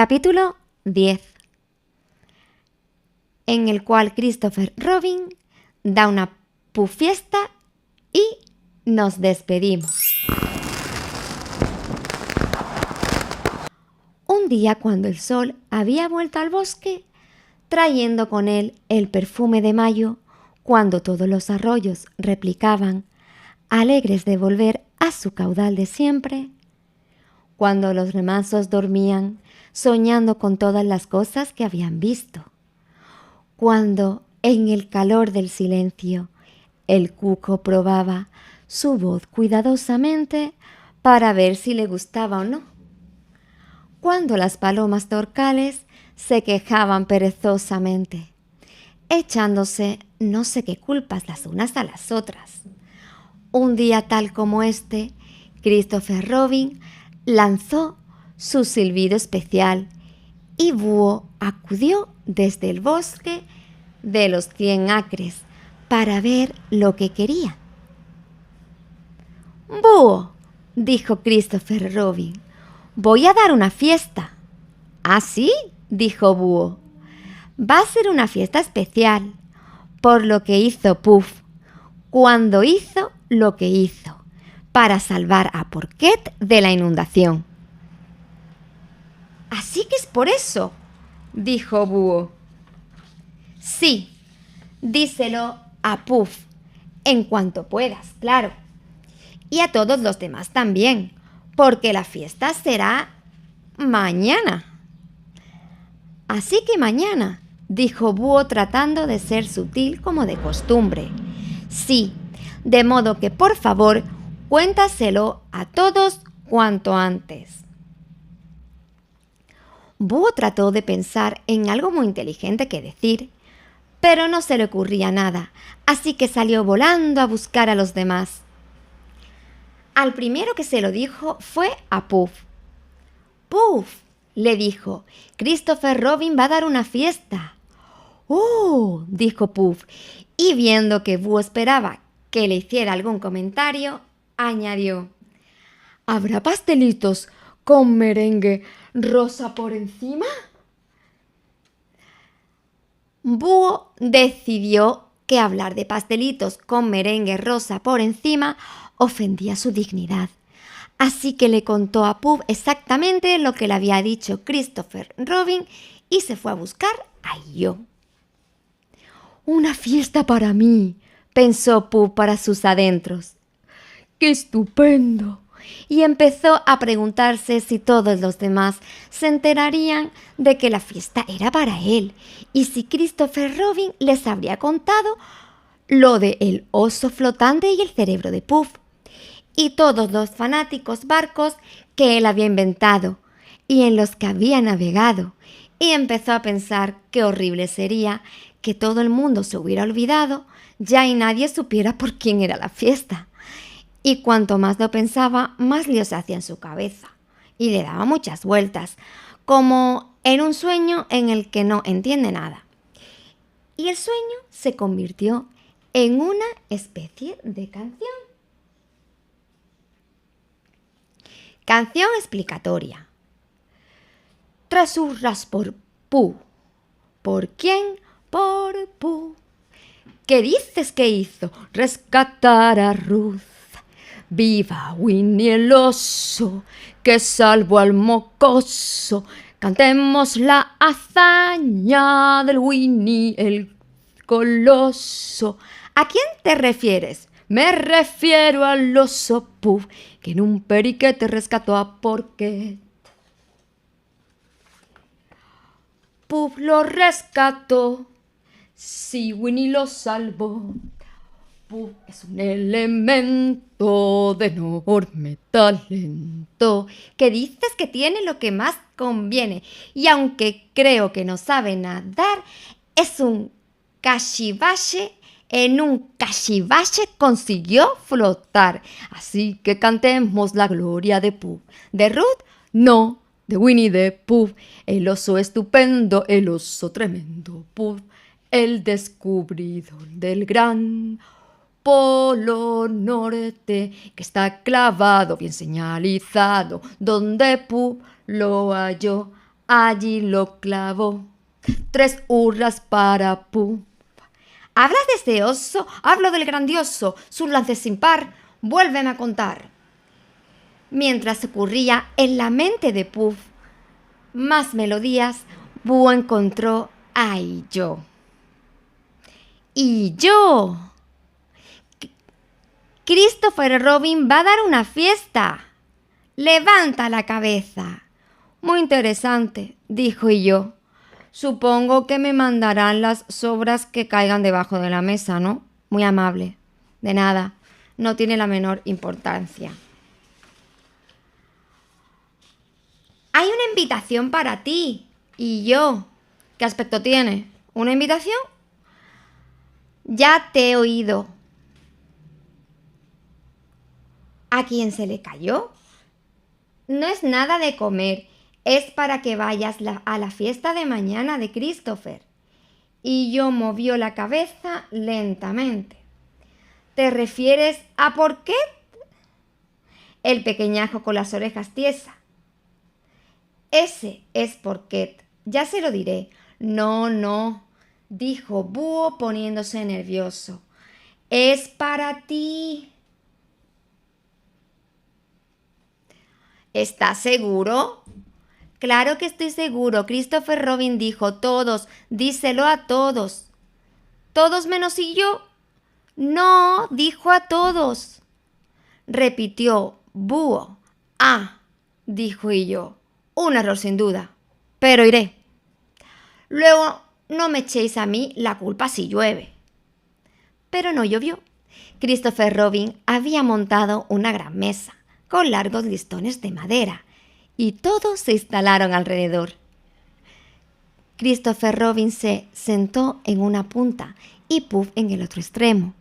Capítulo 10, en el cual Christopher Robin da una fiesta y nos despedimos. Un día, cuando el sol había vuelto al bosque, trayendo con él el perfume de mayo, cuando todos los arroyos replicaban, alegres de volver a su caudal de siempre, cuando los remansos dormían, soñando con todas las cosas que habían visto, cuando, en el calor del silencio, el cuco probaba su voz cuidadosamente para ver si le gustaba o no, cuando las palomas torcales se quejaban perezosamente, echándose no sé qué culpas las unas a las otras. Un día tal como este, Christopher Robin lanzó su silbido especial y Búho acudió desde el bosque de los 100 acres para ver lo que quería. «Búho», dijo Christopher Robin, «voy a dar una fiesta». «¿Ah, sí?», dijo Búho. «Va a ser una fiesta especial, por lo que hizo Puff, cuando hizo lo que hizo, para salvar a Porquet de la inundación». «¿Así que es por eso?», dijo Búho. «Sí, díselo a Puff, en cuanto puedas, claro. Y a todos los demás también, porque la fiesta será mañana». «Así que mañana», dijo Búho tratando de ser sutil como de costumbre. «Sí, de modo que por favor cuéntaselo a todos cuanto antes». Búho trató de pensar en algo muy inteligente que decir, pero no se le ocurría nada, así que salió volando a buscar a los demás. Al primero que se lo dijo fue a Puff. «Puff», le dijo, «Christopher Robin va a dar una fiesta». «¡Oh!», dijo Puff, y viendo que Búho esperaba que le hiciera algún comentario, añadió: «¿Habrá pastelitos con merengue rosa por encima?». Búho decidió que hablar de pastelitos con merengue rosa por encima ofendía su dignidad, así que le contó a Puff exactamente lo que le había dicho Christopher Robin y se fue a buscar a Yo. «Una fiesta para mí», pensó Puff para sus adentros. «¡Qué estupendo!», y empezó a preguntarse si todos los demás se enterarían de que la fiesta era para él y si Christopher Robin les habría contado lo de el oso flotante y el cerebro de Puff y todos los fanáticos barcos que él había inventado y en los que había navegado, y empezó a pensar qué horrible sería que todo el mundo se hubiera olvidado ya y nadie supiera por quién era la fiesta. Y cuanto más lo pensaba, más lío se hacía en su cabeza y le daba muchas vueltas, como en un sueño en el que no entiende nada. Y el sueño se convirtió en una especie de canción. Canción explicatoria. Trasurras por Pooh. ¿Por quién? Por Pooh. ¿Qué dices que hizo? Rescatar a Ruth. ¡Viva Winnie el oso, que salvó al mocoso! Cantemos la hazaña del Winnie el coloso. ¿A quién te refieres? Me refiero al oso Puff, que en un periquete rescató a Porquet. Puff lo rescató, sí, Winnie lo salvó. Puff es un elemento de enorme talento, que dices que tiene lo que más conviene, y aunque creo que no sabe nadar, es un cachivache. En un cachivache consiguió flotar. Así que cantemos la gloria de Puff. ¿De Ruth? No, de Winnie the Pooh. El oso estupendo, el oso tremendo Puff, el descubridor del gran Polo Norte, que está clavado, bien señalizado, donde Puff lo halló. allí lo clavó. 3 hurras para Puff. ¿Hablas de ese oso? Hablo del grandioso, sus lances sin par. Vuélveme a contar. Mientras ocurría en la mente de Puff más melodías, Búho encontró a yo. ¡Y yo! Christopher Robin va a dar una fiesta. Levanta la cabeza. Muy interesante, dijo yo. Supongo que me mandarán las sobras que caigan debajo de la mesa, ¿no? Muy amable. De nada, no tiene la menor importancia. Hay una invitación para ti. ¿Y yo? ¿Qué aspecto tiene? ¿Una invitación? Ya te he oído. ¿A quién se le cayó? No es nada de comer. Es para que vayas a la fiesta de mañana de Christopher. Y yo movió la cabeza lentamente. ¿Te refieres a por qué? El pequeñajo con las orejas tiesas. Ese es Porquet. Ya se lo diré. No, dijo Búho poniéndose nervioso. Es para ti. ¿Estás seguro? Claro que estoy seguro. Christopher Robin dijo, todos, díselo a todos. ¿Todos menos y yo? No, dijo a todos. Repitió Búho. Ah, dijo y yo. Un error sin duda, pero iré. Luego no me echéis a mí la culpa si llueve. Pero no llovió. Christopher Robin había montado una gran mesa con largos listones de madera y todos se instalaron alrededor. Christopher Robin se sentó en una punta y Puff en el otro extremo.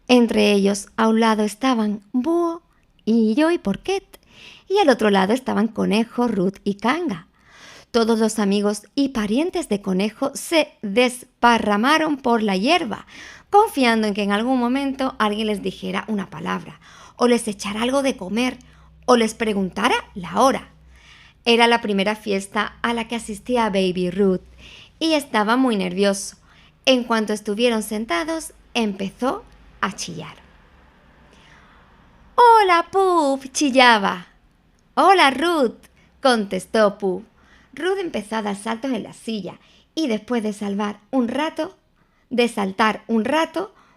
Entre ellos, a un lado estaban Búho y yo y Porquet, y al otro lado estaban Conejo, Ruth y Kanga. Todos los amigos y parientes de Conejo se desparramaron por la hierba, confiando en que en algún momento alguien les dijera una palabra, o les echara algo de comer, o les preguntara la hora. Era la primera fiesta a la que asistía Baby Ruth, y estaba muy nervioso. En cuanto estuvieron sentados, empezó a chillar. «¡Hola, Puff!», chillaba. «¡Hola, Ruth!», contestó Puff. Ruth empezó a dar saltos en la silla y después de saltar un rato,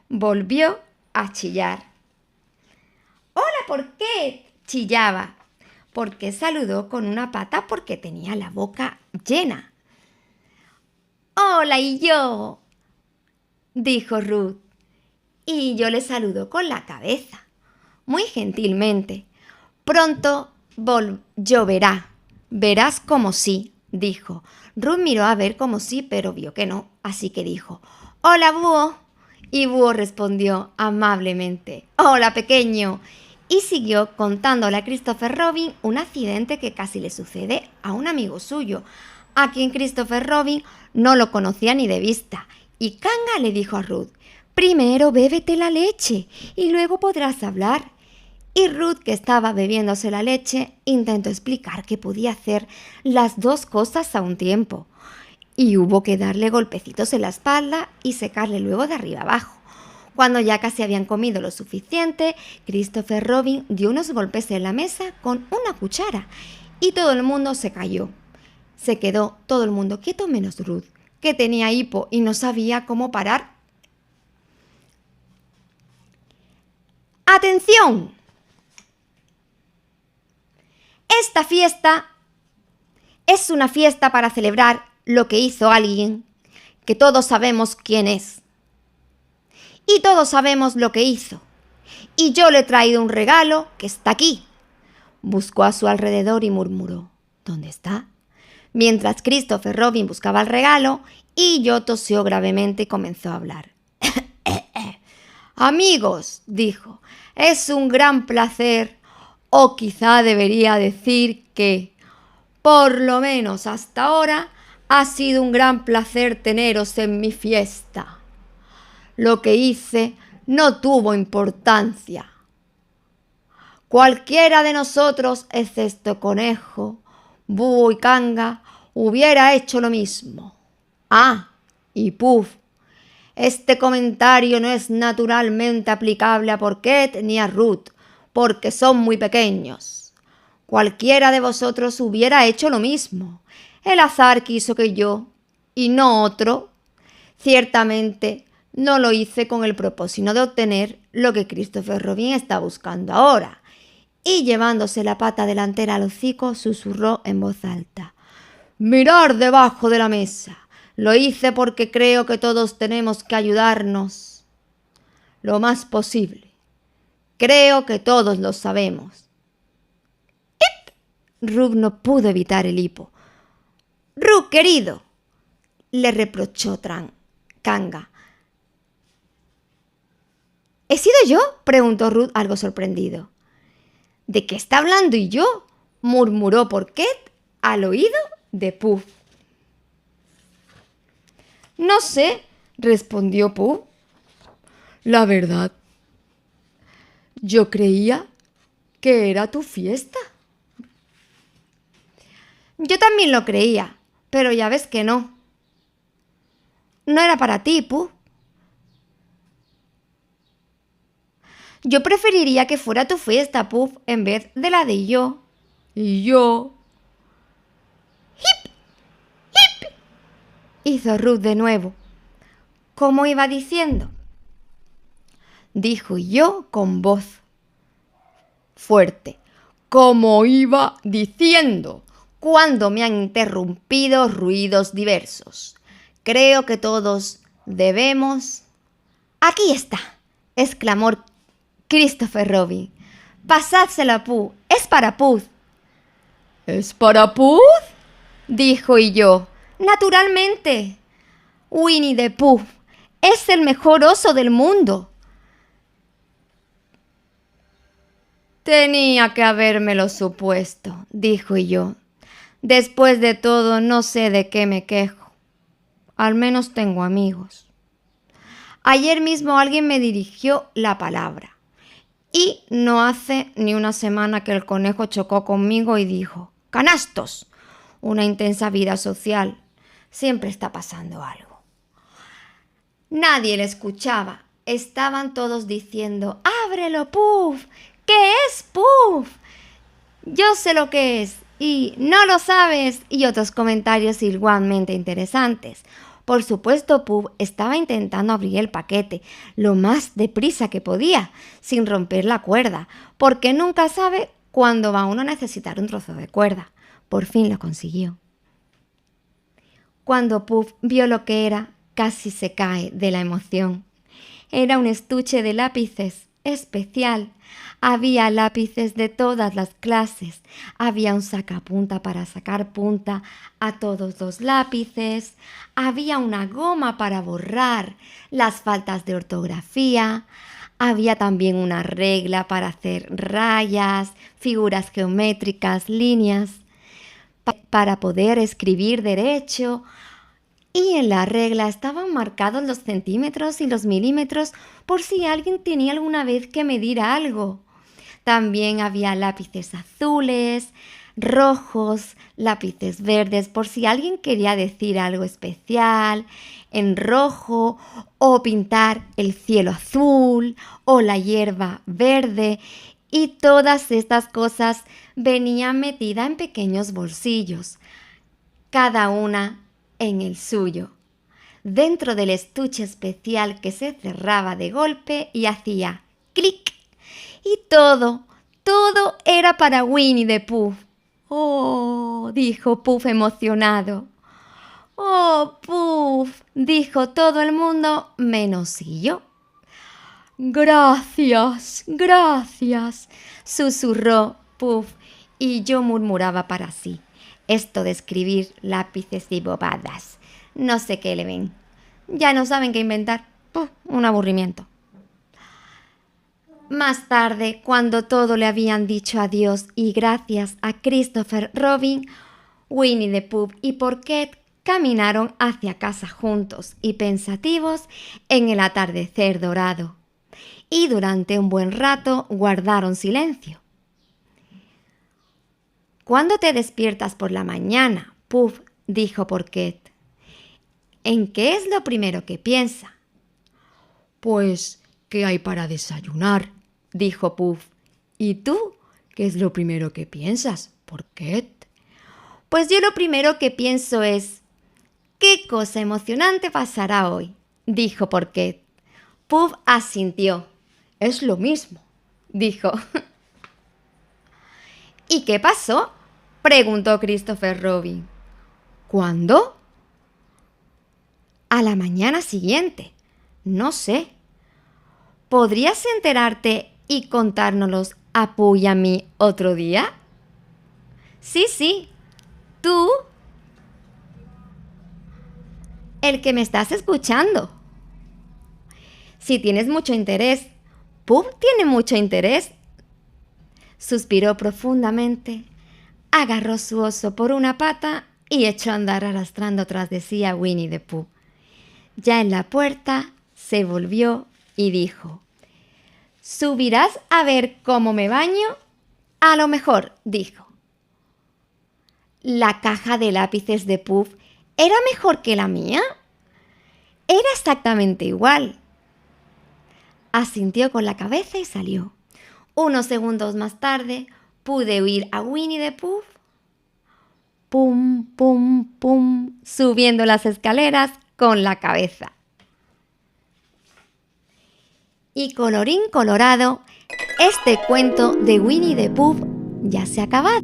volvió a chillar. «¡Hola, Porquet!», chillaba. Porquet saludó con una pata porque tenía la boca llena. «¡Hola, y yo!», dijo Ruth. Y yo le saludó con la cabeza, muy gentilmente. «Pronto lloverá. Verás como sí», dijo. Ruth miró a ver como sí, pero vio que no, así que dijo, «Hola, Búho». Y Búho respondió amablemente, «Hola, pequeño». Y siguió contándole a Christopher Robin un accidente que casi le sucede a un amigo suyo, a quien Christopher Robin no lo conocía ni de vista. Y Kanga le dijo a Ruth, «Primero bébete la leche y luego podrás hablar». Y Ruth, que estaba bebiéndose la leche, intentó explicar que podía hacer las dos cosas a un tiempo. Y hubo que darle golpecitos en la espalda y secarle luego de arriba abajo. Cuando ya casi habían comido lo suficiente, Christopher Robin dio unos golpes en la mesa con una cuchara y todo el mundo se cayó. Se quedó todo el mundo quieto menos Ruth, que tenía hipo y no sabía cómo parar. ¡Atención! Esta fiesta es una fiesta para celebrar lo que hizo alguien que todos sabemos quién es. Y todos sabemos lo que hizo. Y yo le he traído un regalo que está aquí. Buscó a su alrededor y murmuró, «¿Dónde está?». Mientras Christopher Robin buscaba el regalo, y yo tosió gravemente y comenzó a hablar. «Amigos», dijo, «es un gran placer, o quizá debería decir que, por lo menos hasta ahora, ha sido un gran placer teneros en mi fiesta. Lo que hice no tuvo importancia. Cualquiera de nosotros, excepto Conejo, Búho y Kanga, hubiera hecho lo mismo. Ah, y Puff, este comentario no es naturalmente aplicable a Porquet ni a Ruth, porque son muy pequeños. Cualquiera de vosotros hubiera hecho lo mismo. El azar quiso que yo, y no otro. Ciertamente, no lo hice con el propósito de obtener lo que Christopher Robin está buscando ahora. Y llevándose la pata delantera al hocico, susurró en voz alta: «Mirar debajo de la mesa. Lo hice porque creo que todos tenemos que ayudarnos lo más posible. Creo que todos lo sabemos». Rugg no pudo evitar el hipo. «Rugg, querido», le reprochó Kanga. «¿He sido yo?», preguntó Rugg algo sorprendido. «¿De qué está hablando y yo?», murmuró Porquet al oído de Puff. «No sé», respondió Puff. «La verdad, yo creía que era tu fiesta». «Yo también lo creía, pero ya ves que no. No era para ti, Puff. Yo preferiría que fuera tu fiesta, Puff, en vez de la de yo». «Y yo». «Hip, hip», hizo Ruth de nuevo. «¿Cómo iba diciendo?», dijo yo con voz fuerte. «Como iba diciendo, cuando me han interrumpido ruidos diversos. Creo que todos debemos...». «Aquí está», exclamó Christopher Robin. «Pasádsela a Puff, es para Puff». «¿Es para Puff?», dijo y yo. «Naturalmente. Winnie the Pooh es el mejor oso del mundo». «Tenía que habérmelo supuesto», dijo yo. «Después de todo, no sé de qué me quejo. Al menos tengo amigos». Ayer mismo alguien me dirigió la palabra. Y no hace ni una semana que el conejo chocó conmigo y dijo: «¡Canastos!». Una intensa vida social. Siempre está pasando algo. Nadie le escuchaba. Estaban todos diciendo: «¡Ábrelo, Puff! ¿Qué es, Puff? Yo sé lo que es y no lo sabes», y otros comentarios igualmente interesantes. Por supuesto, Puff estaba intentando abrir el paquete lo más deprisa que podía, sin romper la cuerda, porque nunca sabe cuándo va uno a necesitar un trozo de cuerda. Por fin lo consiguió. Cuando Puff vio lo que era, casi se cae de la emoción. Era un estuche de lápices especial. Había lápices de todas las clases. Había un sacapunta para sacar punta a todos los lápices. Había una goma para borrar las faltas de ortografía. Había también una regla para hacer rayas, figuras geométricas, líneas, para poder escribir derecho. Y en la regla estaban marcados los centímetros y los milímetros por si alguien tenía alguna vez que medir algo. También había lápices azules, rojos, lápices verdes por si alguien quería decir algo especial en rojo, o pintar el cielo azul o la hierba verde. Y todas estas cosas venían metidas en pequeños bolsillos, cada una en el suyo, dentro del estuche especial que se cerraba de golpe y hacía clic. Y todo era para Winnie the Pooh. «Oh», dijo Puff emocionado. «Oh, Puff», dijo todo el mundo menos yo. «Gracias, gracias», susurró Puff, y yo murmuraba para sí: «Esto de escribir lápices y bobadas, no sé qué le ven. Ya no saben qué inventar. Un aburrimiento». Más tarde, cuando todo le habían dicho adiós y gracias a Christopher Robin, Winnie the Pooh y Porquet caminaron hacia casa juntos y pensativos en el atardecer dorado. Y durante un buen rato guardaron silencio. «¿Cuándo te despiertas por la mañana, Puff?», dijo Porquet. ¿En qué es lo primero que piensa? Pues, ¿qué hay para desayunar?, dijo Puff. ¿Y tú? ¿Qué es lo primero que piensas, Porquet? Pues yo lo primero que pienso es, ¿qué cosa emocionante pasará hoy?, dijo Porquet. Puff asintió. Es lo mismo, dijo. ¿Y qué pasó?, preguntó Christopher Robin. ¿Cuándo? A la mañana siguiente. No sé. ¿Podrías enterarte y contárnoslos a Pooh y a mí otro día? Sí. Tú, el que me estás escuchando. Si tienes mucho interés, Pooh tiene mucho interés. Suspiró profundamente, agarró su oso por una pata y echó a andar arrastrando tras de sí a Winnie the Pooh. Ya en la puerta, se volvió y dijo: ¿Subirás a ver cómo me baño? A lo mejor, dijo. ¿La caja de lápices de Puff era mejor que la mía? Era exactamente igual. Asintió con la cabeza y salió. Unos segundos más tarde, pude oír a Winnie the Pooh, pum, pum, pum, subiendo las escaleras con la cabeza. Y colorín colorado, este cuento de Winnie the Pooh ya se ha acabado.